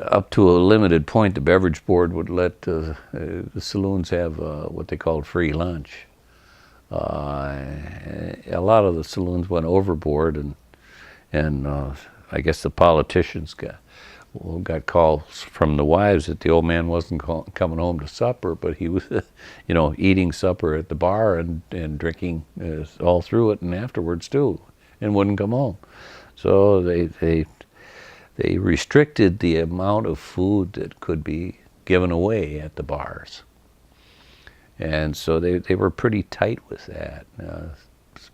up to a limited point, the beverage board would let the saloons have what they called free lunch. A lot of the saloons went overboard, and I guess the politicians got calls from the wives that the old man wasn't coming home to supper, but he was, eating supper at the bar and drinking all through it and afterwards too, and wouldn't come home. So they restricted the amount of food that could be given away at the bars. And so they were pretty tight with that.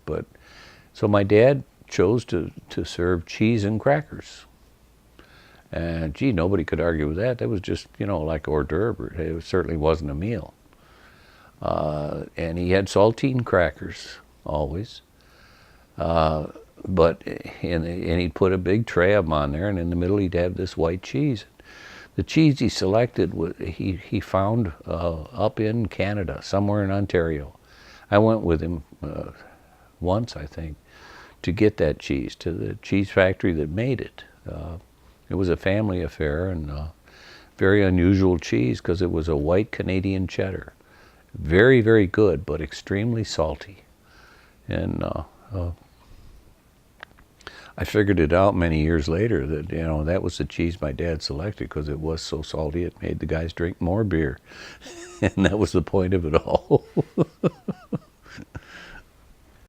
But so my dad chose to serve cheese and crackers. And gee, nobody could argue with that. That was just, like hors d'oeuvre. It certainly wasn't a meal. And he had saltine crackers always. But and he'd put a big tray of them on there, and in the middle he'd have this white cheese. The cheese he selected he found up in Canada, somewhere in Ontario. I went with him once, I think, to get that cheese to the cheese factory that made it. It was a family affair, and very unusual cheese because it was a white Canadian cheddar. Very, very good, but extremely salty. And I figured it out many years later that, that was the cheese my dad selected because it was so salty it made the guys drink more beer. And that was the point of it all.